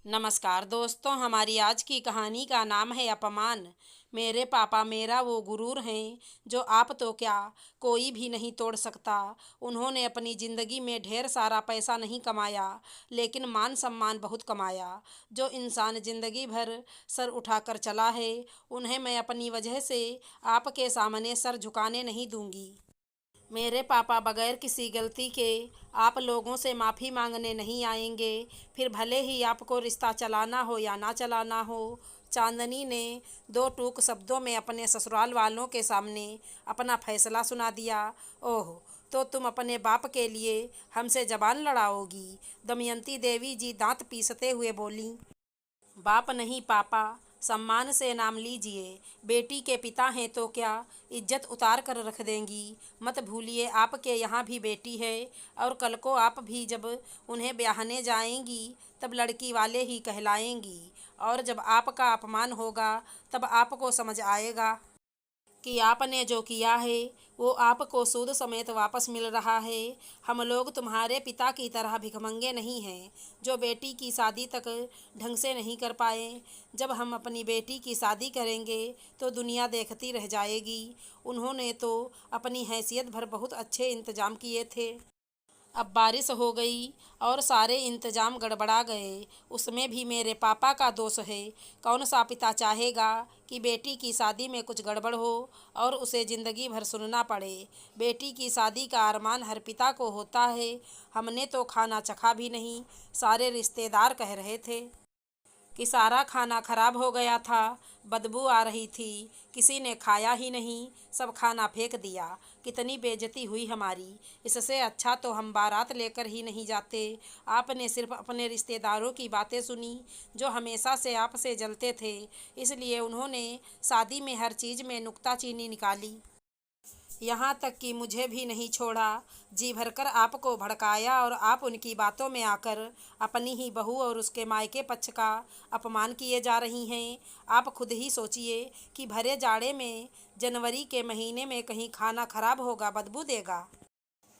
नमस्कार दोस्तों, हमारी आज की कहानी का नाम है अपमान। मेरे पापा मेरा वो गुरूर हैं जो आप तो क्या कोई भी नहीं तोड़ सकता। उन्होंने अपनी ज़िंदगी में ढेर सारा पैसा नहीं कमाया, लेकिन मान सम्मान बहुत कमाया। जो इंसान ज़िंदगी भर सर उठाकर चला है, उन्हें मैं अपनी वजह से आपके सामने सर झुकाने नहीं दूंगी। मेरे पापा बगैर किसी गलती के आप लोगों से माफ़ी मांगने नहीं आएंगे, फिर भले ही आपको रिश्ता चलाना हो या ना चलाना हो। चांदनी ने दो टूक शब्दों में अपने ससुराल वालों के सामने अपना फैसला सुना दिया। ओह, तो तुम अपने बाप के लिए हमसे जबान लड़ाओगी? दमयंती देवी जी दांत पीसते हुए बोली। बाप नहीं पापा, सम्मान से नाम लीजिए। बेटी के पिता हैं तो क्या इज्जत उतार कर रख देंगी? मत भूलिए आपके यहाँ भी बेटी है, और कल को आप भी जब उन्हें ब्याहने जाएंगी तब लड़की वाले ही कहलाएंगी। और जब आपका अपमान होगा तब आपको समझ आएगा कि आपने जो किया है वो आपको सूद समेत वापस मिल रहा है। हम लोग तुम्हारे पिता की तरह भिखमंगे नहीं हैं जो बेटी की शादी तक ढंग से नहीं कर पाए। जब हम अपनी बेटी की शादी करेंगे तो दुनिया देखती रह जाएगी। उन्होंने तो अपनी हैसियत भर बहुत अच्छे इंतजाम किए थे। अब बारिश हो गई और सारे इंतजाम गड़बड़ा गए। उसमें भी मेरे पापा का दोष है। कौन सा पिता चाहेगा कि बेटी की शादी में कुछ गड़बड़ हो और उसे ज़िंदगी भर सुनना पड़े? बेटी की शादी का अरमान हर पिता को होता है। हमने तो खाना चखा भी नहीं। सारे रिश्तेदार कह रहे थे कि सारा खाना खराब हो गया था, बदबू आ रही थी, किसी ने खाया ही नहीं, सब खाना फेंक दिया। कितनी बेइज्जती हुई हमारी। इससे अच्छा तो हम बारात लेकर ही नहीं जाते। आपने सिर्फ अपने रिश्तेदारों की बातें सुनी जो हमेशा से आपसे जलते थे, इसलिए उन्होंने शादी में हर चीज़ में नुक्ताचीनी निकाली। यहाँ तक कि मुझे भी नहीं छोड़ा। जी भरकर आपको भड़काया और आप उनकी बातों में आकर अपनी ही बहू और उसके मायके पक्ष का अपमान किए जा रही हैं। आप खुद ही सोचिए कि भरे जाड़े में जनवरी के महीने में कहीं खाना खराब होगा, बदबू देगा।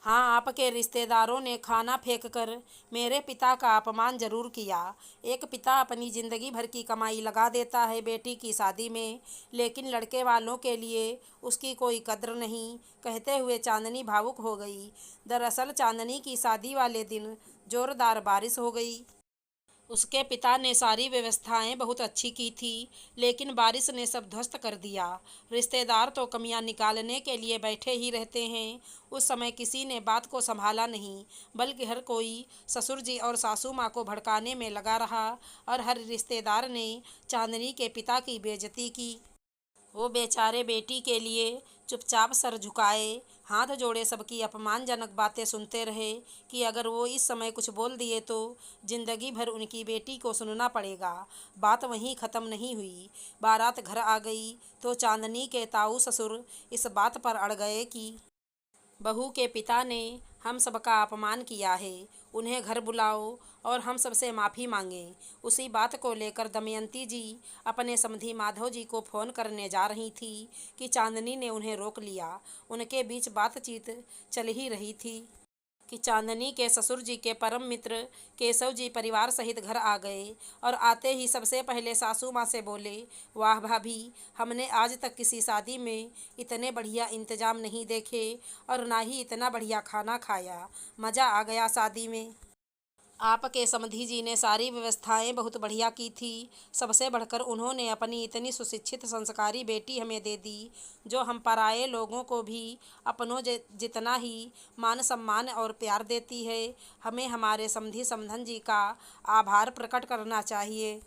हाँ, आपके रिश्तेदारों ने खाना फेंककर मेरे पिता का अपमान जरूर किया। एक पिता अपनी ज़िंदगी भर की कमाई लगा देता है बेटी की शादी में, लेकिन लड़के वालों के लिए उसकी कोई कद्र नहीं। कहते हुए चांदनी भावुक हो गई। दरअसल चांदनी की शादी वाले दिन जोरदार बारिश हो गई। उसके पिता ने सारी व्यवस्थाएं बहुत अच्छी की थी, लेकिन बारिश ने सब ध्वस्त कर दिया। रिश्तेदार तो कमियां निकालने के लिए बैठे ही रहते हैं। उस समय किसी ने बात को संभाला नहीं, बल्कि हर कोई ससुर जी और सासू माँ को भड़काने में लगा रहा, और हर रिश्तेदार ने चांदनी के पिता की बेइज्जती की। वो बेचारे बेटी के लिए चुपचाप सर झुकाए, हाथ जोड़े सबकी अपमानजनक बातें सुनते रहे कि अगर वो इस समय कुछ बोल दिए तो जिंदगी भर उनकी बेटी को सुनना पड़ेगा। बात वहीं ख़त्म नहीं हुई। बारात घर आ गई तो चांदनी के ताऊ ससुर इस बात पर अड़ गए कि बहू के पिता ने हम सबका अपमान किया है, उन्हें घर बुलाओ और हम सबसे माफ़ी मांगें। उसी बात को लेकर दमयंती जी अपने समधी माधव जी को फ़ोन करने जा रही थी कि चांदनी ने उन्हें रोक लिया। उनके बीच बातचीत चल ही रही थी कि चांदनी के ससुर जी के परम मित्र केशव जी परिवार सहित घर आ गए, और आते ही सबसे पहले सासू माँ से बोले, वाह भाभी, हमने आज तक किसी शादी में इतने बढ़िया इंतजाम नहीं देखे और ना ही इतना बढ़िया खाना खाया। मज़ा आ गया शादी में। आपके समधी जी ने सारी व्यवस्थाएं बहुत बढ़िया की थी। सबसे बढ़कर उन्होंने अपनी इतनी सुशिक्षित संस्कारी बेटी हमें दे दी, जो हम पराये लोगों को भी अपनों जितना ही मान सम्मान और प्यार देती है। हमें हमारे समधी समधन जी का आभार प्रकट करना चाहिए।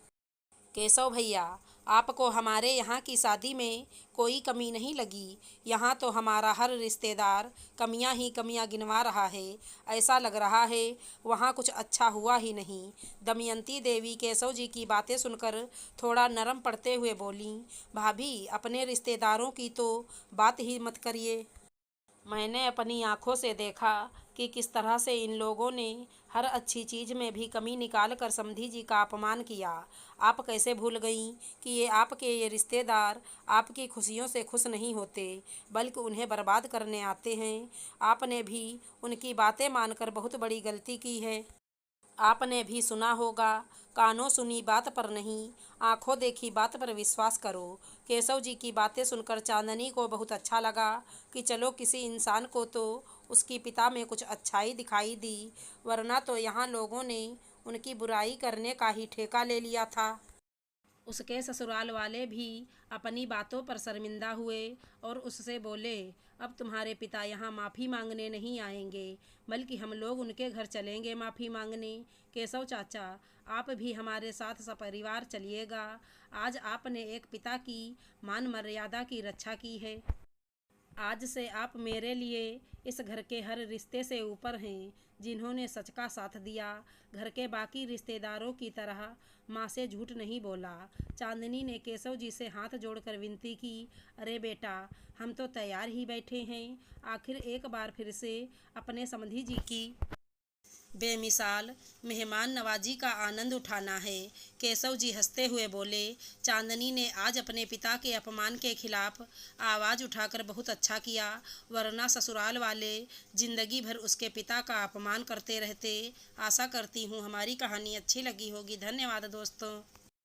केशव भैया, आपको हमारे यहाँ की शादी में कोई कमी नहीं लगी? यहाँ तो हमारा हर रिश्तेदार कमियाँ ही कमियाँ गिनवा रहा है। ऐसा लग रहा है वहाँ कुछ अच्छा हुआ ही नहीं। दमयंती देवी केशव जी की बातें सुनकर थोड़ा नरम पड़ते हुए बोलीं, भाभी, अपने रिश्तेदारों की तो बात ही मत करिए। मैंने अपनी आँखों से देखा कि किस तरह से इन लोगों ने हर अच्छी चीज़ में भी कमी निकाल कर समधी जी का अपमान किया। आप कैसे भूल गईं कि ये रिश्तेदार आपकी खुशियों से खुश नहीं होते, बल्कि उन्हें बर्बाद करने आते हैं। आपने भी उनकी बातें मानकर बहुत बड़ी गलती की है। आपने भी सुना होगा, कानों सुनी बात पर नहीं, आंखों देखी बात पर विश्वास करो। केशव जी की बातें सुनकर चांदनी को बहुत अच्छा लगा कि चलो किसी इंसान को तो उसकी पिता में कुछ अच्छाई दिखाई दी, वरना तो यहाँ लोगों ने उनकी बुराई करने का ही ठेका ले लिया था। उसके ससुराल वाले भी अपनी बातों पर शर्मिंदा हुए और उससे बोले, अब तुम्हारे पिता यहाँ माफ़ी मांगने नहीं आएंगे, बल्कि हम लोग उनके घर चलेंगे माफ़ी मांगने। केशव चाचा, आप भी हमारे साथ सपरिवार चलिएगा। आज आपने एक पिता की मान मर्यादा की रक्षा की है। आज से आप मेरे लिए इस घर के हर रिश्ते से ऊपर हैं। जिन्होंने सच का साथ दिया, घर के बाकी रिश्तेदारों की तरह माँ से झूठ नहीं बोला। चांदनी ने केशव जी से हाथ जोड़कर विनती की, अरे बेटा, हम तो तैयार ही बैठे हैं। आखिर एक बार फिर से अपने समधी जी की बेमिसाल मेहमान नवाजी का आनंद उठाना है। केशव जी हंसते हुए बोले, चांदनी ने आज अपने पिता के अपमान के खिलाफ आवाज़ उठाकर बहुत अच्छा किया, वरना ससुराल वाले जिंदगी भर उसके पिता का अपमान करते रहते। आशा करती हूँ हमारी कहानी अच्छी लगी होगी। धन्यवाद दोस्तों।